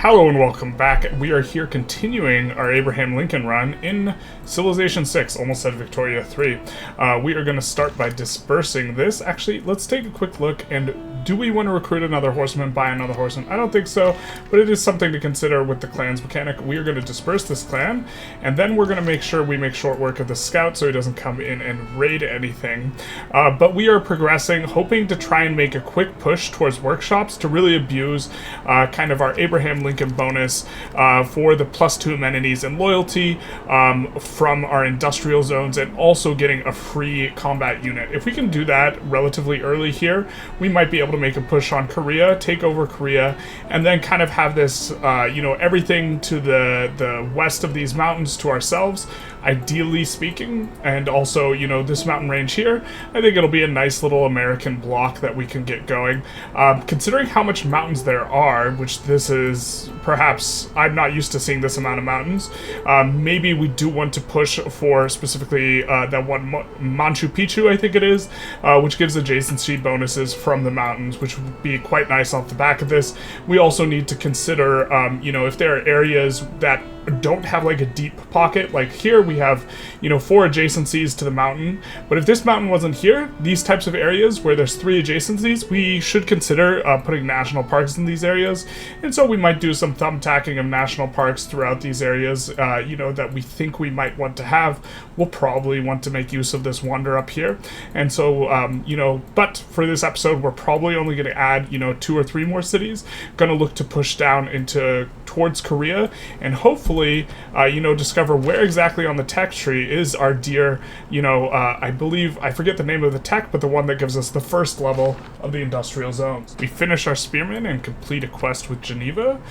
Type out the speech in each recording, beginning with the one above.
Hello and welcome back. We are here continuing our Abraham Lincoln run in Civilization 6, almost said Victoria 3. We are going to start by dispersing this. Actually, let's take a quick look, and do we want to recruit another horseman, buy another horseman? I don't think so, but it is something to consider with the clans mechanic. We are going to disperse this clan, and then we're going to make sure we make short work of the scout so he doesn't come in and raid anything. But we are progressing, hoping to try and make a quick push towards workshops to really abuse kind of our Abraham Lincoln bonus for the +2 amenities and loyalty from our industrial zones, and also getting a free combat unit. If we can do that relatively early here, we might be able to make a push on Korea, take over Korea, and then kind of have this, everything to the west of these mountains to ourselves, ideally speaking, and also, this mountain range here. I think it'll be a nice little American block that we can get going. Considering how much mountains there are, which this is, perhaps, I'm not used to seeing this amount of mountains, maybe we do want to push for specifically that one Machu Picchu, I think it is, which gives adjacency bonuses from the mountains, which would be quite nice off the back of this. We also need to consider, if there are areas that don't have like a deep pocket, like here we have 4 adjacencies to the mountain, but if this mountain wasn't here, these types of areas where there's 3 adjacencies, we should consider putting national parks in these areas. And so we might do some thumbtacking of national parks throughout these areas that we think we might want to have. We'll probably want to make use of this wonder up here, and so but for this episode we're probably only going to add 2 or 3 more cities. Going to look to push down towards Korea, and hopefully discover where exactly on the tech tree is our dear, I believe, I forget the name of the tech, but the one that gives us the first level of the industrial zones. We finish our spearmen and complete a quest with Geneva,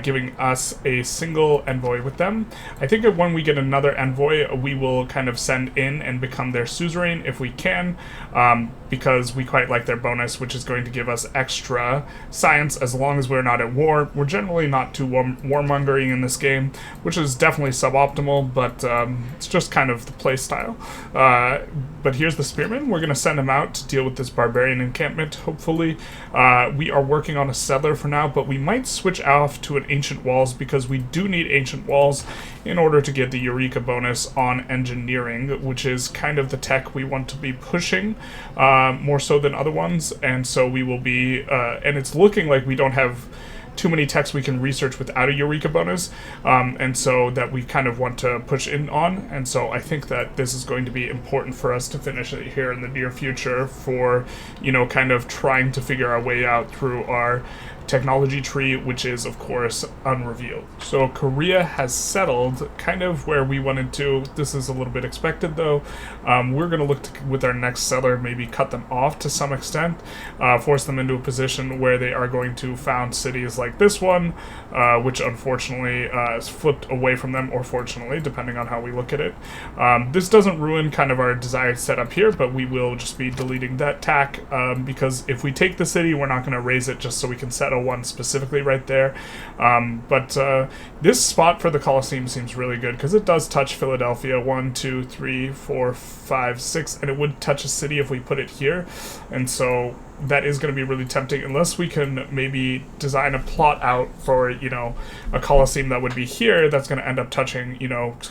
giving us a single envoy with them. I think that when we get another envoy, we will kind of send in and become their suzerain if we can, because we quite like their bonus, which is going to give us extra science as long as we're not at war. We're generally not too warmongering in this game, which is definitely suboptimal, but it's just kind of the play style. But here's the spearman. We're going to send him out to deal with this barbarian encampment, hopefully. We are working on a settler for now, but we might switch off to an ancient walls, because we do need ancient walls in order to get the Eureka bonus on engineering, which is kind of the tech we want to be pushing, more so than other ones. And so we will be, and it's looking like we don't have too many techs we can research without a Eureka bonus, and so that we kind of want to push in on. And so I think that this is going to be important for us to finish it here in the near future for, kind of trying to figure our way out through our technology tree, which is of course unrevealed. So Korea has settled kind of where we wanted to. This is a little bit expected though. We're going to look to, with our next settler, maybe cut them off to some extent, force them into a position where they are going to found cities like this one, which unfortunately is flipped away from them, or fortunately, depending on how we look at it. This doesn't ruin kind of our desired setup here, but we will just be deleting that tack, because if we take the city, we're not going to raise it just so we can settle one specifically right there. But this spot for the Colosseum seems really good, because it does touch Philadelphia 1, 2, 3, 4, 5, 6, and it would touch a city if we put it here. And so that is going to be really tempting, unless we can maybe design a plot out for, a Colosseum that would be here, that's going to end up touching,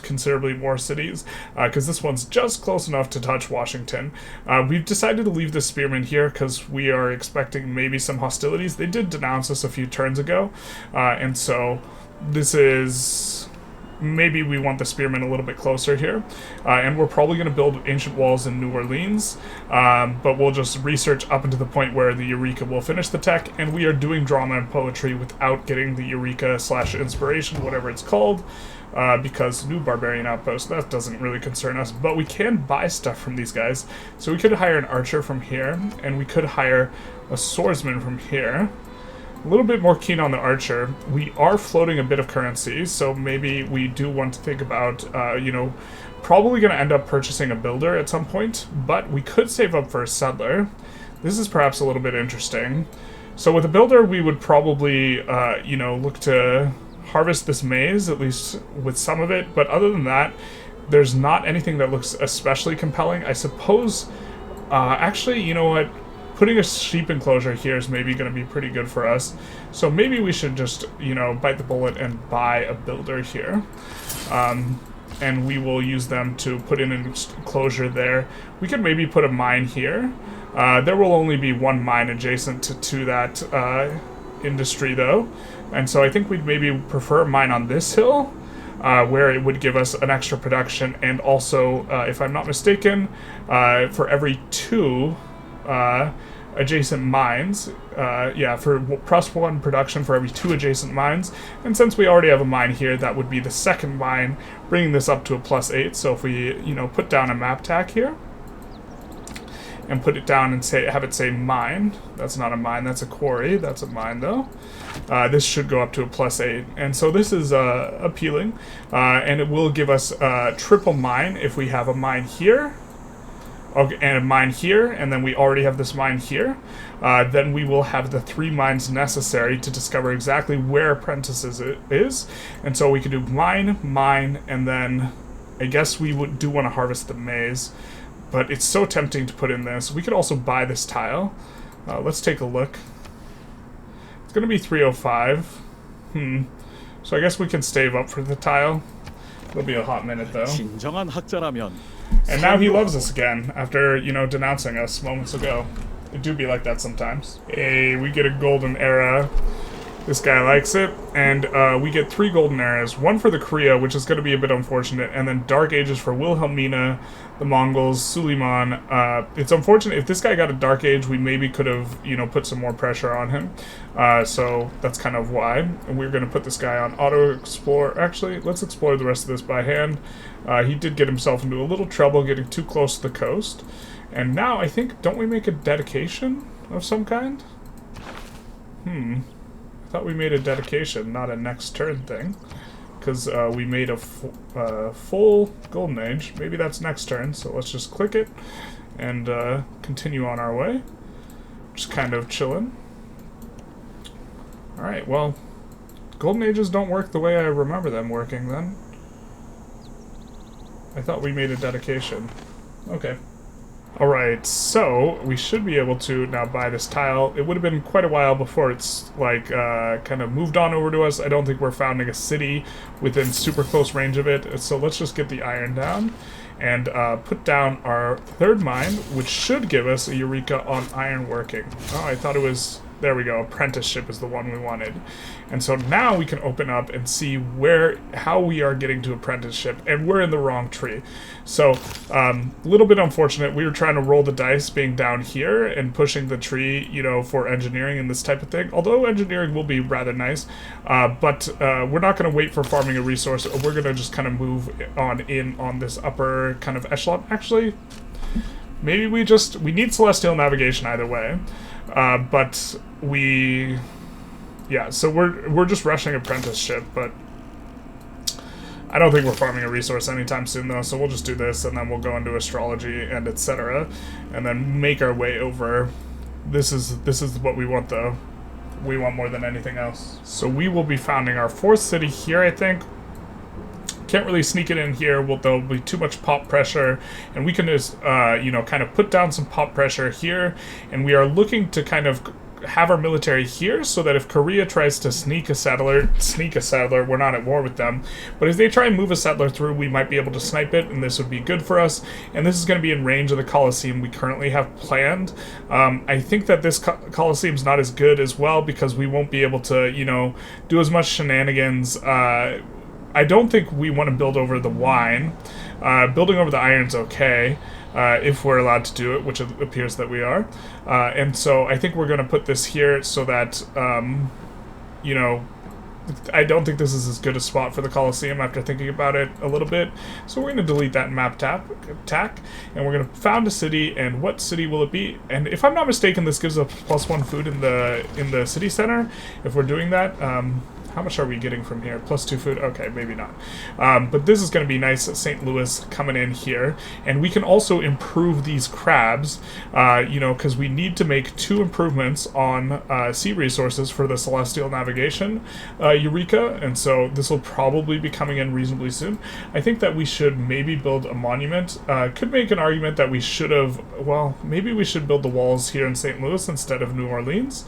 considerably more cities, because this one's just close enough to touch Washington. We've decided to leave the spearmen here because we are expecting maybe some hostilities. They did denounce us a few turns ago, and so this is... maybe we want the spearmen a little bit closer here, and we're probably going to build ancient walls in New Orleans, but we'll just research up into the point where the Eureka will finish the tech, and we are doing drama and poetry without getting the Eureka/inspiration, whatever it's called, because new barbarian outpost, that doesn't really concern us, but we can buy stuff from these guys. So we could hire an archer from here, and we could hire a swordsman from here. A little bit more keen on the archer. We are floating a bit of currency, so maybe we do want to think about, probably going to end up purchasing a builder at some point, but we could save up for a settler. This is perhaps a little bit interesting. So with a builder, we would probably, look to harvest this maize, at least with some of it, but other than that, there's not anything that looks especially compelling. I suppose, actually, you know what? putting a sheep enclosure here is maybe going to be pretty good for us. So maybe we should just, you know, bite the bullet and buy a builder here. And we will use them to put in an enclosure there. We could maybe put a mine here. There will only be one mine adjacent to that industry, though. And so I think we'd maybe prefer a mine on this hill, where it would give us an extra production. And also, if I'm not mistaken, for every 2 adjacent mines, for +1 production for every 2 adjacent mines. And since we already have a mine here, that would be the second mine, bringing this up to a +8. So if we, you know, put down a map tack here and put it down and have it say mine. That's not a mine, that's a quarry. That's a mine, though. This should go up to a +8. And so this is appealing. And it will give us a triple mine if we have a mine here. Okay, and a mine here, and then we already have this mine here. Then we will have the 3 mines necessary to discover exactly where Apprentices is. And so we could do mine, and then I guess we do want to harvest the maize. But it's so tempting to put in this. We could also buy this tile. Let's take a look. It's going to be 305. So I guess we can stave up for the tile. It'll be a hot minute, though. And now he loves us again, after, you know, denouncing us moments ago. It do be like that sometimes. Hey, we get a golden era. This guy likes it. And we get 3 golden eras. 1 for the Korea, which is going to be a bit unfortunate. And then Dark Ages for Wilhelmina, the Mongols, Suleiman. It's unfortunate. If this guy got a Dark Age, we maybe could have, you know, put some more pressure on him. So that's kind of why. And we're going to put this guy on Auto Explore. Actually, let's explore the rest of this by hand. He did get himself into a little trouble getting too close to the coast. And now, I think, don't we make a dedication of some kind? I thought we made a dedication, not a next turn thing. Because we made a full Golden Age. Maybe that's next turn, so let's just click it and continue on our way. Just kind of chilling. Alright, well, Golden Ages don't work the way I remember them working then. I thought we made a dedication. Okay. Alright, so we should be able to now buy this tile. It would have been quite a while before it's, like, kind of moved on over to us. I don't think we're founding a city within super close range of it. So let's just get the iron down and put down our 3rd mine, which should give us a Eureka on iron working. Oh, I thought it was... There we go. Apprenticeship is the one we wanted. And so now we can open up and see how we are getting to apprenticeship, and we're in the wrong tree. So, a little bit unfortunate. We were trying to roll the dice being down here and pushing the tree, you know, for engineering and this type of thing. Although engineering will be rather nice, but we're not going to wait for farming a resource. We're going to just kind of move on this upper kind of echelon. Actually, maybe we need Celestial Navigation either way. But so we're just rushing apprenticeship, but I don't think we're farming a resource anytime soon, though, so we'll just do this, and then we'll go into astrology and etc., and then make our way over. This is what we want, though. We want more than anything else. So we will be founding our 4th city here, I think. Can't really sneak it in here. There'll be too much pop pressure, and we can just, you know, kind of put down some pop pressure here, and we are looking to kind of have our military here so that if Korea tries to sneak a settler, we're not at war with them. But if they try and move a settler through, we might be able to snipe it, and this would be good for us. And this is going to be in range of the Colosseum we currently have planned. I think that this Colosseum's not as good as well because we won't be able to, you know, do as much shenanigans. I don't think we want to build over the wine. Building over the iron's okay, if we're allowed to do it, which it appears that we are. And so I think we're going to put this here so that, you know, I don't think this is as good a spot for the Colosseum after thinking about it a little bit. So we're going to delete that map tack, and we're going to found a city, and what city will it be? And if I'm not mistaken, this gives us +1 food in the city center, if we're doing that. How much are we getting from here? +2 food? Okay, maybe not. But this is going to be nice. St. Louis coming in here. And we can also improve these crabs, you know, because we need to make 2 improvements on sea resources for the Celestial Navigation Eureka. And so this will probably be coming in reasonably soon. I think that we should maybe build a monument. Could make an argument that we should have, well, maybe we should build the walls here in St. Louis instead of New Orleans.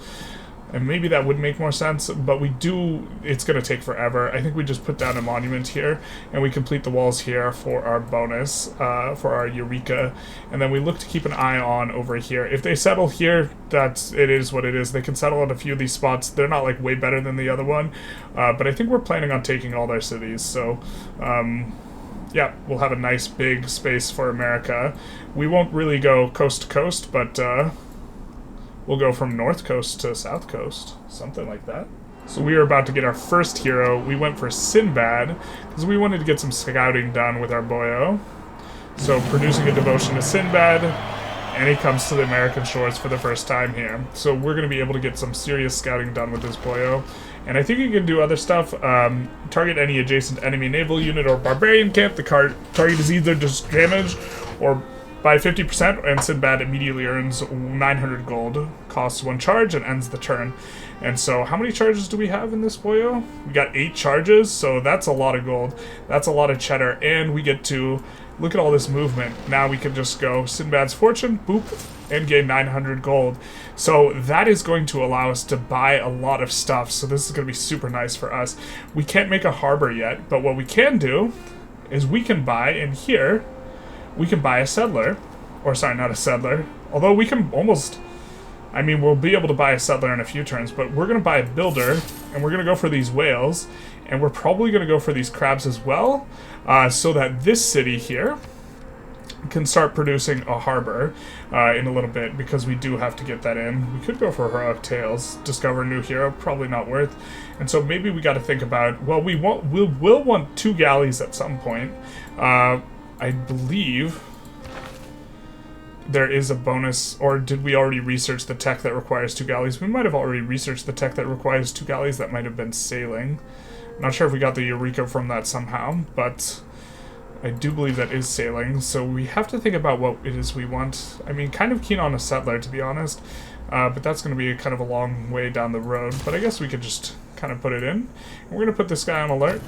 And maybe that would make more sense, but we do, it's going to take forever. I think we just put down a monument here, and we complete the walls here for our bonus, for our Eureka, and then we look to keep an eye on over here. If they settle here, it is what it is. They can settle at a few of these spots. They're not, like, way better than the other one, but I think we're planning on taking all their cities, so, yeah, we'll have a nice big space for America. We won't really go coast to coast, but, we'll go from north coast to south coast, something like that. So we are about to get our first hero. We went for SINBAD, because we wanted to get some scouting done with our boyo. So producing a devotion to SINBAD, and he comes to the American shores for the first time here. So we're going to be able to get some serious scouting done with this boyo. And I think you can do other stuff. Target any adjacent enemy naval unit or barbarian camp. The target is either just damaged or by 50%, and SINBAD immediately earns 900 gold, costs 1 charge, and ends the turn. And so, how many charges do we have in this boyo? We got 8 charges, so that's a lot of gold. That's a lot of cheddar, and we get to look at all this movement. Now we can just go SINBAD's fortune, boop, and gain 900 gold. So that is going to allow us to buy a lot of stuff, so this is going to be super nice for us. We can't make a harbor yet, but what we can do is we can buy in here. We can buy a settler, or sorry, not a settler, although we can almost, I mean, we'll be able to buy a settler in a few turns, but we're going to buy a builder, and we're going to go for these whales, and we're probably going to go for these crabs as well, so that this city here can start producing a harbor in a little bit, because we do have to get that in. We could go for heroic tales, discover a new hero, probably not worth, and so maybe we got to think about, well, we will want 2 galleys at some point. I believe there is a bonus, or did we already research the tech that requires 2 galleys? We might have already researched the tech that requires 2 galleys. That might have been sailing. I'm not sure if we got the Eureka from that somehow, but I do believe that is sailing, so we have to think about what it is we want. I mean, kind of keen on a settler, to be honest, but that's going to be kind of a long way down the road, but I guess we could just kind of put it in. And we're going to put this guy on alert,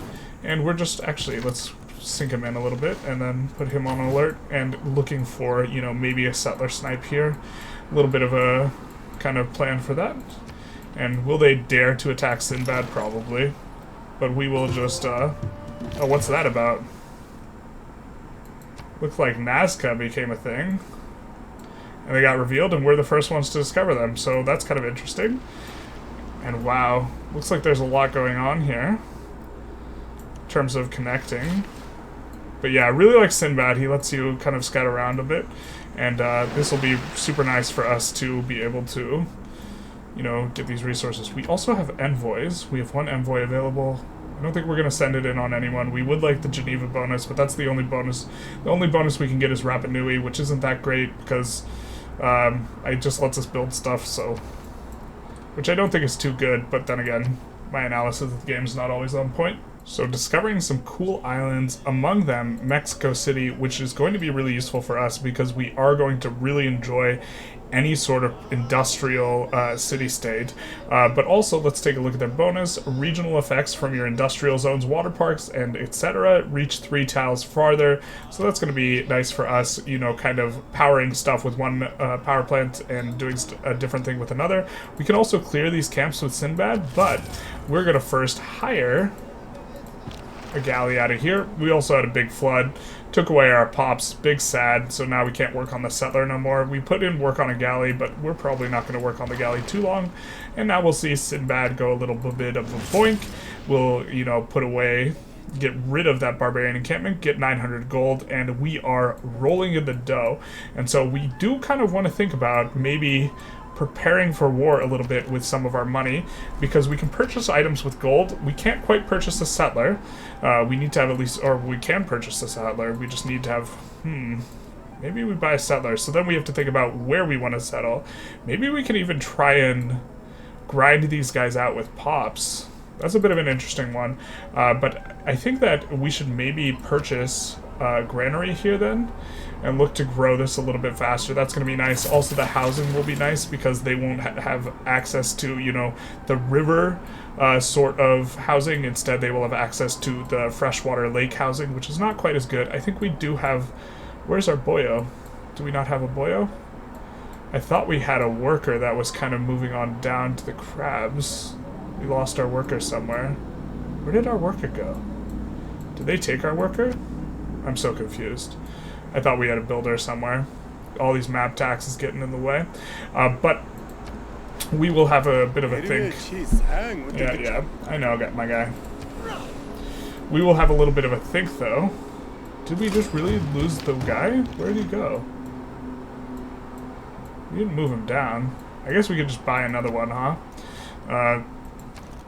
and we're just, actually, let's sink him in a little bit and then put him on alert and looking for, you know, maybe a settler snipe here. A little bit of a kind of plan for that. And will they dare to attack SINBAD? Probably. But we will just, oh, what's that about? Looks like Nazca became a thing. And they got revealed, and we're the first ones to discover them, so that's kind of interesting. And wow, looks like there's a lot going on here in terms of connecting. But yeah, I really like SINBAD. He lets you kind of scout around a bit, and this will be super nice for us to be able to, you know, get these resources. We also have envoys. We have 1 envoy available. I don't think we're going to send it in on anyone. We would like the Geneva bonus, but that's the only bonus. The only bonus we can get is Rapa Nui, which isn't that great because it just lets us build stuff, so, which I don't think is too good, but then again, my analysis of the game is not always on point. So discovering some cool islands, among them Mexico City, which is going to be really useful for us because we are going to really enjoy any sort of industrial city-state. But also, let's take a look at their bonus. Regional effects from your industrial zones, water parks, and etc. reach 3 tiles farther. So that's going to be nice for us, you know, kind of powering stuff with 1 power plant and doing a different thing with another. We can also clear these camps with SINBAD, but we're going to first hire a galley out of here. We also had a big flood, took away our pops, big sad, so now we can't work on the settler no more. We put in work on a galley, but we're probably not going to work on the galley too long, and now we'll see SINBAD go a little bit of a boink. We'll, you know, put away, get rid of that barbarian encampment, get 900 gold, and we are rolling in the dough. And so we do kind of want to think about maybe preparing for war a little bit with some of our money, because we can purchase items with gold. We can't quite purchase a settler. We need to have at least, or we can purchase a settler. We just need to have, maybe we buy a settler. So then we have to think about where we want to settle. Maybe we can even try and grind these guys out with pops. that's a bit of an interesting one. But I think that we should maybe purchase granary here then, and look to grow this a little bit faster. That's going to be nice. Also, the housing will be nice because they won't have access to, you know, the river sort of housing. Instead, they will have access to the freshwater lake housing, which is not quite as good. I think we do have... Where's our boyo? Do we not have a boyo? I thought we had a worker that was kind of moving on down to the crabs. We lost our worker somewhere. Where did our worker go? Did they take our worker? I'm so confused. I thought we had a builder somewhere. All these map taxes getting in the way. But we will have a bit of a think. Yeah, I know, my guy. We will have a little bit of a think, though. Did we just really lose the guy? Where did he go? We didn't move him down. I guess we could just buy another one, huh?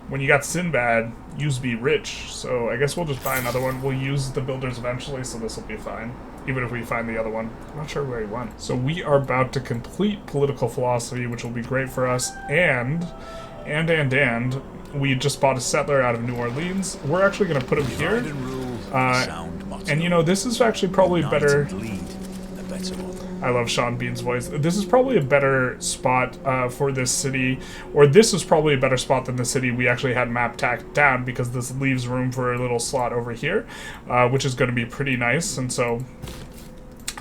When you got SINBAD, use be rich. So I guess we'll just buy another one. We'll use the builders eventually, so this will be fine. Even if we find the other one. I'm not sure where he went. So we are about to complete political philosophy, which will be great for us. And we just bought a settler out of New Orleans. We're actually going to put him here. And you know, this is actually probably better. I love Sean Bean's voice. This is probably a better spot for this city, or this is probably a better spot than the city we actually had map tacked down, because this leaves room for a little slot over here, which is going to be pretty nice. And so,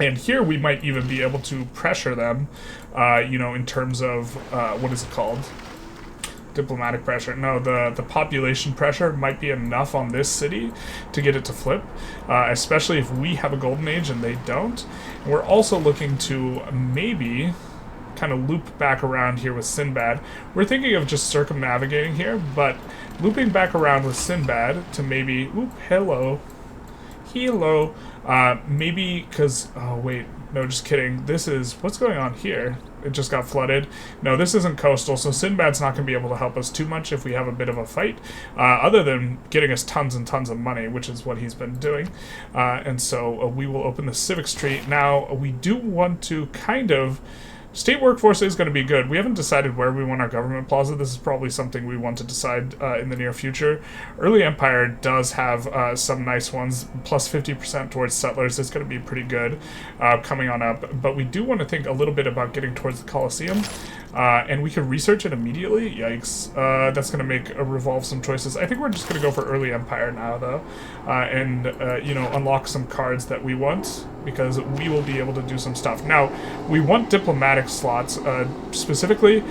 and here we might even be able to pressure them, you know, in terms of, what is it called? Diplomatic pressure. No, the population pressure might be enough on this city to get it to flip, especially if we have a golden age and they don't. And we're also looking to maybe kind of loop back around here with SINBAD. We're thinking of just circumnavigating here, but looping back around with SINBAD to maybe... Oop, hello. Maybe because... Oh, wait. No, just kidding. This is... What's going on here? It just got flooded. No, this isn't coastal, so SINBAD's not going to be able to help us too much if we have a bit of a fight, other than getting us tons and tons of money, which is what he's been doing. And so we will open the Civic Street. Now, we do want to kind of... State workforce is going to be good. We haven't decided where we want our government plaza. This is probably something we want to decide in the near future. Early Empire does have some nice ones, plus 50% towards settlers. It's going to be pretty good coming on up. But we do want to think a little bit about getting towards the Colosseum. And we could research it immediately. Yikes. That's going to make revolve some choices. I think we're just going to go for Early Empire now, though. And, you know, unlock some cards that we want, because we will be able to do some stuff. Now, we want diplomatic slots, specifically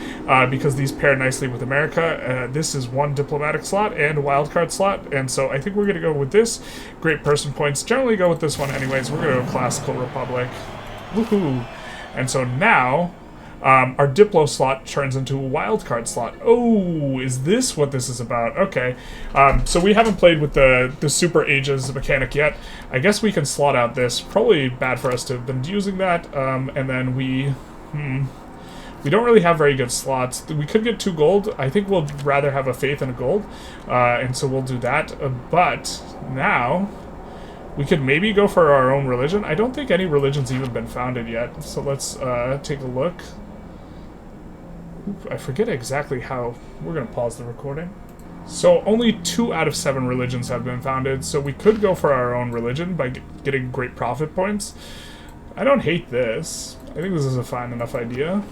because these pair nicely with America. This is one diplomatic slot and a wildcard slot, and so I think we're going to go with this. Great person points. Generally go with this one anyways. We're going to go Classical Republic. Woohoo! And so now... our Diplo slot turns into a wildcard slot. Oh, is this what this is about? Okay. So we haven't played with the Super Ages mechanic yet. I guess we can slot out this. Probably bad for us to have been using that. And then we don't really have very good slots. We could get 2 gold. I think we'll rather have a faith and a gold. And so we'll do that. But now... we could maybe go for our own religion. I don't think any religion's even been founded yet. So let's take a look. I forget exactly how... We're going to pause the recording. So only 2 out of 7 religions have been founded, so we could go for our own religion by getting great profit points. I don't hate this. I think this is a fine enough idea.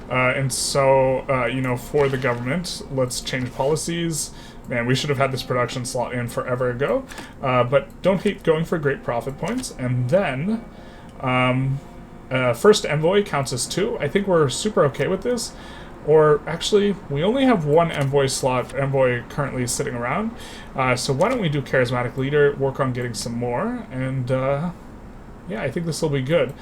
And so, you know, for the government, let's change policies. Man, we should have had this production slot in forever ago. But don't hate going for great profit points. And then... first envoy counts as 2. I think we're super okay with this. Or actually, we only have 1 envoy slot. Envoy currently sitting around. So why don't we do charismatic leader, work on getting some more, and yeah, I think this will be good.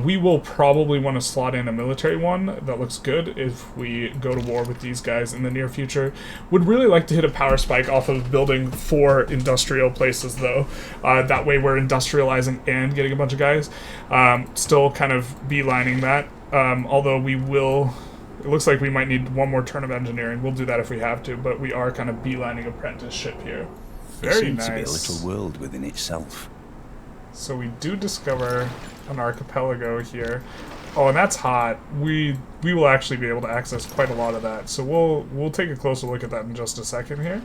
We will probably want to slot in a military one that looks good if we go to war with these guys in the near future. Would really like to hit a power spike off of building 4 industrial places, though. That way we're industrializing and getting a bunch of guys. Still kind of beelining that. Although we will... It looks like we might need 1 more turn of engineering. We'll do that if we have to, but we are kind of beelining apprenticeship here. Very nice. It seems to be a little world within itself. So we do discover an archipelago here. Oh, and that's hot. We will actually be able to access quite a lot of that. So we'll take a closer look at that in just a second here.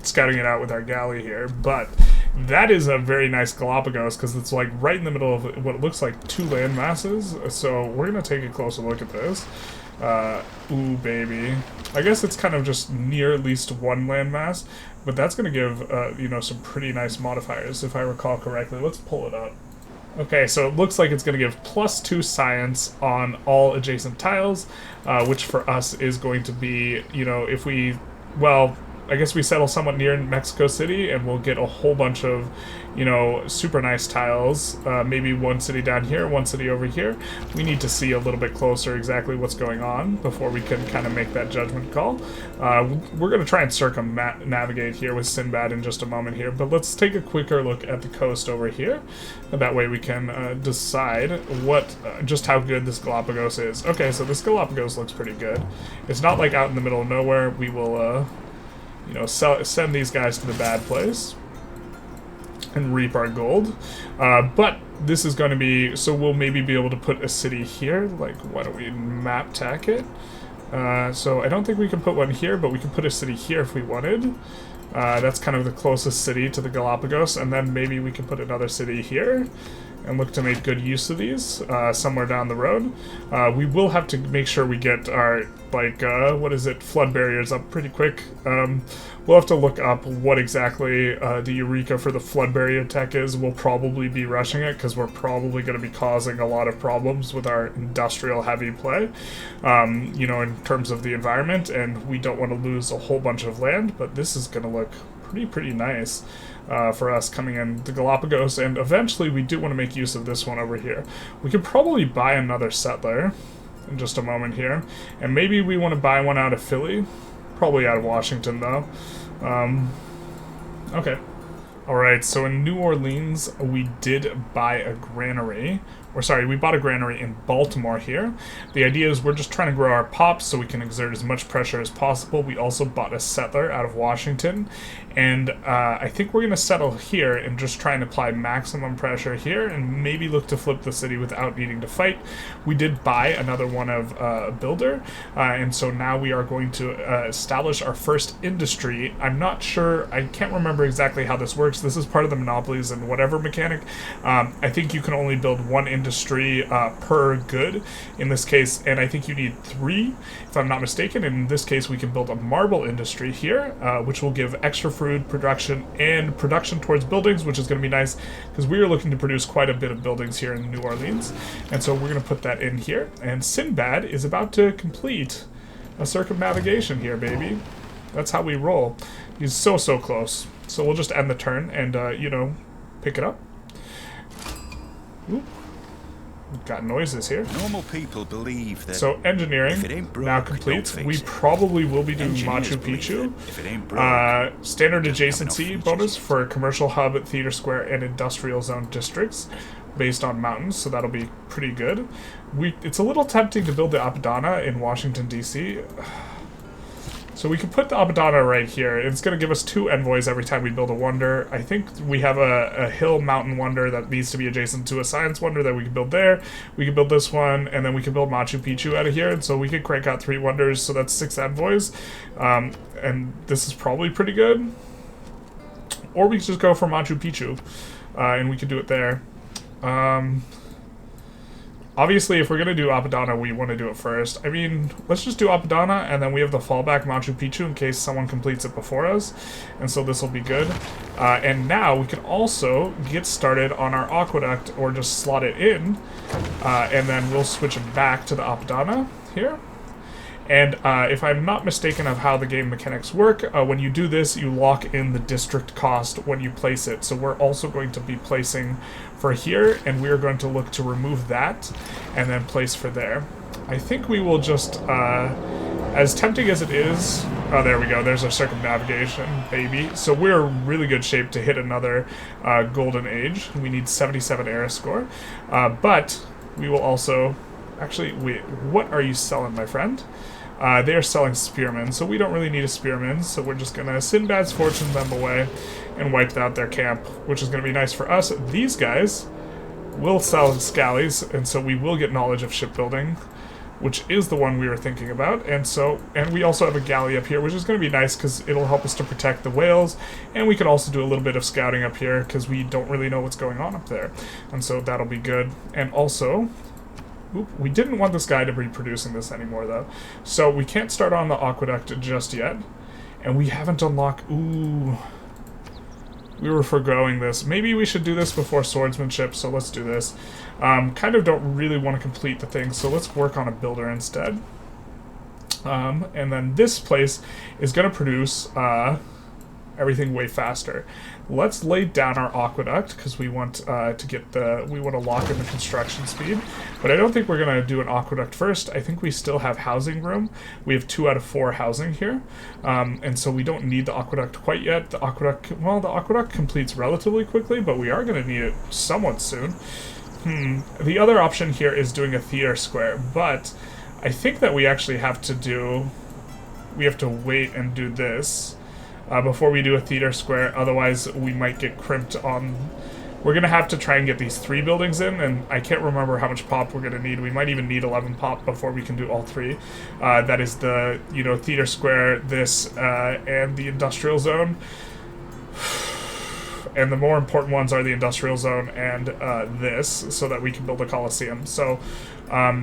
Scouting it out with our galley here, but that is a very nice Galapagos because it's like right in the middle of what looks like 2 land masses. So we're gonna take a closer look at this. Ooh, baby. I guess it's kind of just near at least 1 landmass, but that's gonna give you know, some pretty nice modifiers if I recall correctly. Let's pull it up. Okay, so it looks like it's going to give +2 science on all adjacent tiles, which for us is going to be, you know, if we, well, I guess we settle somewhat near Mexico City, and we'll get a whole bunch of, you know, super nice tiles. Maybe 1 city down here, 1 city over here. We need to see a little bit closer exactly what's going on before we can kind of make that judgment call. We're going to try and circumnavigate here with SINBAD in just a moment here, but let's take a quicker look at the coast over here. That way we can decide what, just how good this Galapagos is. Okay, so this Galapagos looks pretty good. It's not like out in the middle of nowhere. We will, you know, send these guys to the bad place and reap our gold. But this is going to be, so we'll maybe be able to put a city here. Like, why don't we map tack it? So I don't think we can put one here, but we can put a city here if we wanted. That's kind of the closest city to the Galapagos, and then maybe we can put another city here and look to make good use of these somewhere down the road. We will have to make sure we get our, like, what is it, flood barriers up pretty quick. We'll have to look up what exactly the Eureka for the flood barrier tech is. We'll probably be rushing it because we're probably going to be causing a lot of problems with our industrial heavy play, you know, in terms of the environment, and we don't want to lose a whole bunch of land, but this is going to look pretty nice. For us coming in the Galapagos, and eventually we do want to make use of this one over here. We could probably buy another settler in just a moment here, and maybe we want to buy one out of Philly, probably out of Washington though. Okay. Alright, so in New Orleans we did buy a granary. Or sorry, we bought a granary in Baltimore here. The idea is we're just trying to grow our pops so we can exert as much pressure as possible. We also bought a settler out of Washington, and I think we're going to settle here and just try and apply maximum pressure here and maybe look to flip the city without needing to fight. We did buy another one of a builder, and so now we are going to establish our first industry. I'm not sure, I can't remember exactly how this works. This is part of the monopolies and whatever mechanic. I think you can only build one industry per good in this case, and I think you need 3 if I'm not mistaken. In this case we can build a marble industry here, which will give extra food production and production towards buildings, which is going to be nice because we are looking to produce quite a bit of buildings here in New Orleans, and so we're going to put that in here. And SINBAD is about to complete a circumnavigation here, baby. That's how we roll. He's so close, so we'll just end the turn and you know, pick it up. Ooh. Got noises here. Normal people believe that so engineering now complete. We probably will be doing Machu Picchu. Standard adjacency bonus for commercial hub, theater square, and industrial zone districts based on mountains, so that'll be pretty good. It's a little tempting to build the Apadana in Washington, D.C. So we can put the Apadana right here. It's going to give us 2 envoys every time we build a wonder. I think we have a hill mountain wonder that needs to be adjacent to a science wonder that we can build there. We can build this one, and then we can build Machu Picchu out of here. And so we could crank out 3 wonders, so that's 6 envoys. And this is probably pretty good. Or we could just go for Machu Picchu, and we could do it there. Obviously, if we're going to do Apadana, we want to do it first. I mean, let's just do Apadana, and then we have the fallback Machu Picchu in case someone completes it before us. And so this will be good. And now we can also get started on our aqueduct, or just slot it in. And then we'll switch it back to the Apadana here. And if I'm not mistaken of how the game mechanics work, when you do this, you lock in the district cost when you place it. So we're also going to be placing for here, and we are going to look to remove that and then place for there. I think we will just, as tempting as it is, oh, there we go, there's our circumnavigation, baby. So we're in really good shape to hit another golden age. We need 77 era score, but we will also, actually, wait, what are you selling, my friend? They are selling spearmen, so we don't really need a spearman, so we're just going to SINBAD's fortune them away and wipe out their camp, which is going to be nice for us. These guys will sell scallies, and so we will get knowledge of shipbuilding, which is the one we were thinking about. And we also have a galley up here, which is going to be nice because it'll help us to protect the whales, and we can also do a little bit of scouting up here because we don't really know what's going on up there, and so that'll be good. And also, we didn't want this guy to be producing this anymore though, so we can't start on the aqueduct just yet, and we haven't unlocked. Ooh. We were foregoing this. Maybe we should do this before swordsmanship, so let's do this. Kind of don't really want to complete the thing, so let's work on a builder instead. And then this place is going to produce everything way faster. Let's lay down our aqueduct because we want we want to lock in the construction speed. But I don't think we're going to do an aqueduct first. I think we still have housing room. We have 2 out of 4 housing here, and so we don't need the aqueduct quite yet. The aqueduct completes relatively quickly, but we are going to need it somewhat soon. The other option here is doing a theater square, but I think that we actually have to wait and do this before we do a theater square. Otherwise, we might get crimped on. We're going to have to try and get these 3 buildings in, and I can't remember how much pop we're going to need. We might even need 11 pop before we can do all 3. That is the, theater square, this, and the industrial zone. And the more important ones are the industrial zone and this, so that we can build a coliseum. So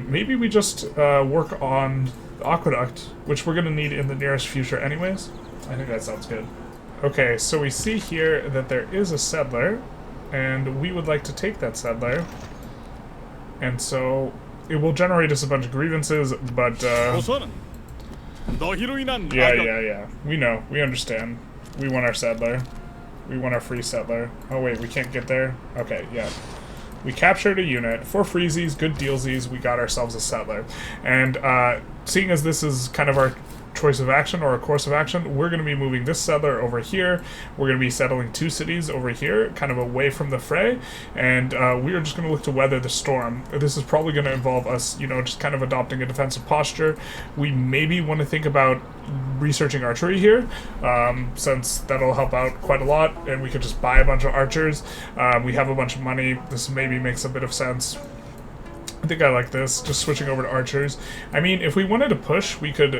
maybe we just work on the aqueduct, which we're going to need in the nearest future anyways. I think that sounds good. Okay, so we see here that there is a settler, and we would like to take that settler. And so it will generate us a bunch of grievances, but yeah. We know. We understand. We want our settler. We want our free settler. Oh wait, we can't get there? Okay, yeah. We captured a unit. For freezies, good dealsies, we got ourselves a settler. And seeing as this is kind of our choice of action or a course of action, we're going to be moving this settler over here. We're going to be settling 2 cities over here, kind of away from the fray, and we are just going to look to weather the storm. This is probably going to involve us, just kind of adopting a defensive posture. We maybe want to think about researching archery here, since that'll help out quite a lot, and we could just buy a bunch of archers. We have a bunch of money. This maybe makes a bit of sense. I think I like this, just switching over to archers. I mean, if we wanted to push, we could,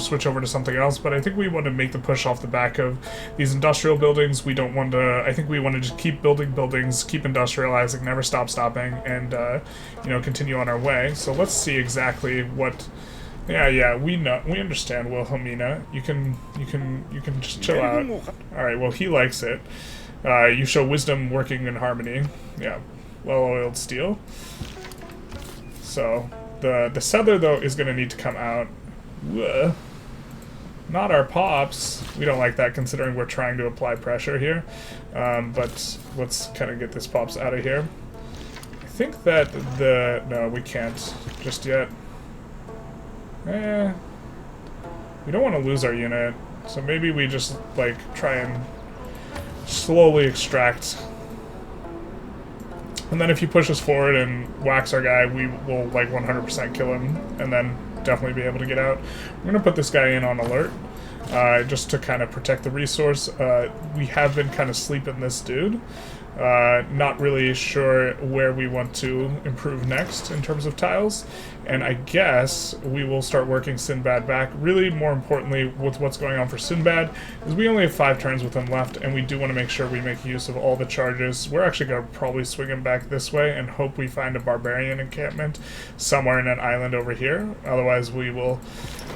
switch over to something else, but I think we want to make the push off the back of these industrial buildings. We don't want to, I think we want to just keep building buildings, keep industrializing, never stop stopping, and, continue on our way. So let's see exactly what... Yeah, we understand, Wilhelmina. You can just chill out. Alright, well, he likes it. You show wisdom working in harmony. Yeah, well-oiled steel. So, the settler, though, is going to need to come out. Whoa. Not our pops. We don't like that, considering we're trying to apply pressure here. But let's kind of get this pops out of here. I think that no, we can't just yet. We don't want to lose our unit, so maybe we just, try and slowly extract. And then if he pushes forward and whacks our guy, we will 100% kill him, and then definitely be able to get out. We're going to put this guy in on alert, just to kind of protect the resource. We have been kind of sleeping this dude. Not really sure where we want to improve next in terms of tiles, and I guess we will start working SINBAD back. Really, more importantly, with what's going on for SINBAD, is we only have 5 turns with him left, and we do want to make sure we make use of all the charges. We're actually going to probably swing him back this way and hope we find a barbarian encampment somewhere in an island over here. Otherwise, we will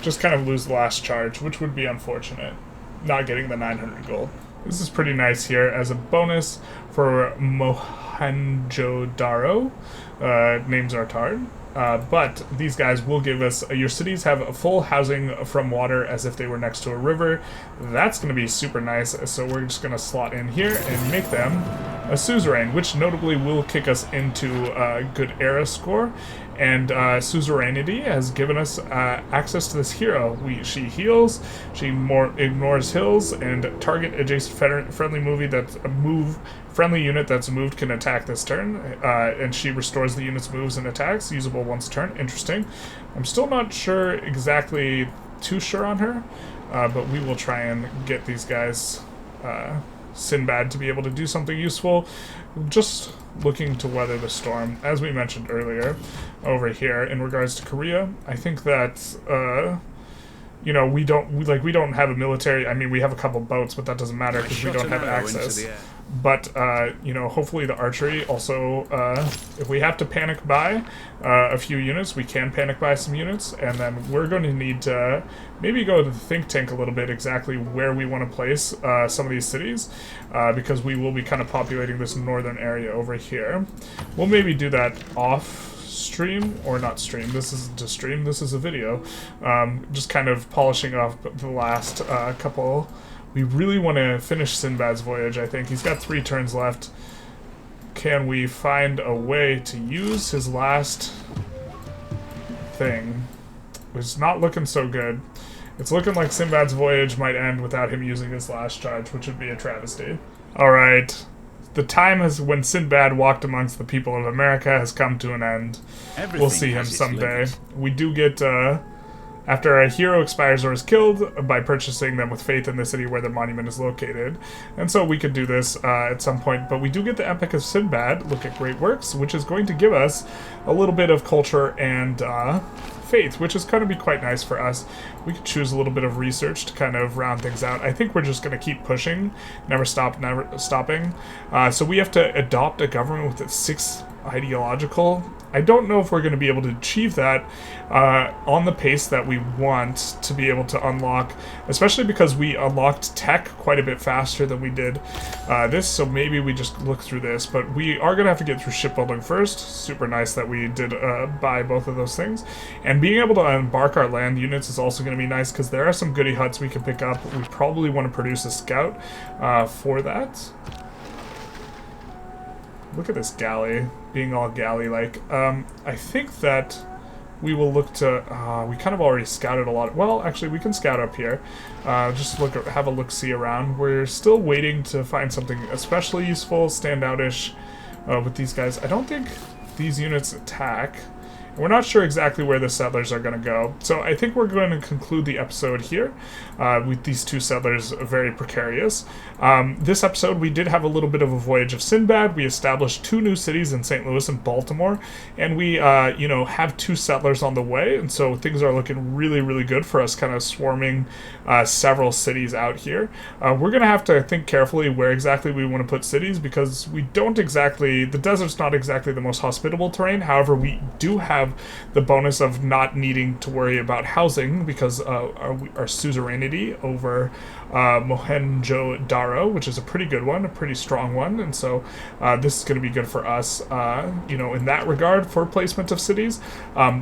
just kind of lose the last charge, which would be unfortunate, not getting the 900 gold. This is pretty nice here as a bonus for Mohenjo-Daro. Names are Tard. But these guys will give us, your cities have a full housing from water as if they were next to a river. That's going to be super nice, so we're just going to slot in here and make them a suzerain, which notably will kick us into a good era score. And suzerainty has given us access to this hero. She heals, she ignores hills, and target adjacent friendly unit that's moved can attack this turn, and she restores the unit's moves and attacks, usable once a turn. Interesting. I'm still not sure too sure on her, but we will try and get these guys SINBAD to be able to do something useful. Just looking to weather the storm, as we mentioned earlier over here in regards to Korea. I think that you know, we don't have a military. I mean, we have a couple boats, but that doesn't matter because we don't have access. But you know, hopefully the archery also, if we have to panic buy a few units, we can panic buy some units, and then we're going to need to maybe go to the think tank a little bit exactly where we want to place some of these cities, because we will be kind of populating this northern area over here. We'll maybe do that off stream, or not stream, this isn't a stream, this is a video, just kind of polishing off the last couple. We really want to finish SINBAD's voyage, I think. He's got 3 turns left. Can we find a way to use his last thing? It's not looking so good. It's looking like SINBAD's voyage might end without him using his last charge, which would be a travesty. Alright. The time when SINBAD walked amongst the people of America has come to an end. We'll see him someday. We do get, after a hero expires or is killed, by purchasing them with faith in the city where the monument is located. And so we could do this at some point, but we do get the Epic of SINBAD, Look at Great Works, which is going to give us a little bit of culture and faith, which is going to be quite nice for us. We could choose a little bit of research to kind of round things out. I think we're just going to keep pushing, never stopping. So we have to adopt a government with 6 ideological. I don't know if we're going to be able to achieve that on the pace that we want to be able to unlock, especially because we unlocked tech quite a bit faster than we did this, so maybe we just look through this, but we are going to have to get through shipbuilding first. Super nice that we did buy both of those things, and being able to embark our land units is also going to be nice because there are some goody huts we can pick up. We probably want to produce a scout for that. Look at this galley, being all galley-like. I think that we will look to, we kind of already scouted a lot. Well, actually, we can scout up here. Just have a look-see around. We're still waiting to find something especially useful, standout-ish with these guys. I don't think these units attack. We're not sure exactly where the settlers are going to go, so I think we're going to conclude the episode here with these 2 settlers very precarious. This episode, we did have a little bit of a voyage of SINBAD. We established 2 new cities in St. Louis and Baltimore, and we, you know, have 2 settlers on the way, and so things are looking really, really good for us, kind of swarming several cities out here. We're going to have to think carefully where exactly we want to put cities, because we don't exactly, the desert's not exactly the most hospitable terrain. However, we do have the bonus of not needing to worry about housing because our suzerainty over Mohenjo-Daro, which is a pretty good one, a pretty strong one, and so this is going to be good for us, you know, in that regard for placement of cities.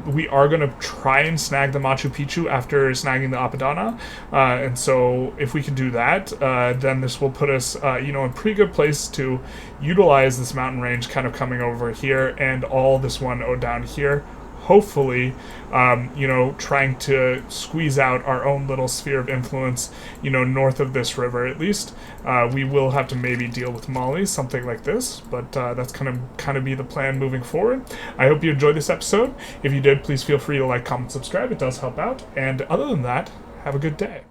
We are going to try and snag the Machu Picchu after snagging the Apadana, and so if we can do that, then this will put us, you know, in a pretty good place to utilize this mountain range kind of coming over here and all this one down here. Hopefully, you know, trying to squeeze out our own little sphere of influence, you know, north of this river at least. We will have to maybe deal with Mali, something like this, but that's kind of be the plan moving forward. I hope you enjoyed this episode. If you did, please feel free to like, comment, subscribe. It does help out. And other than that, have a good day.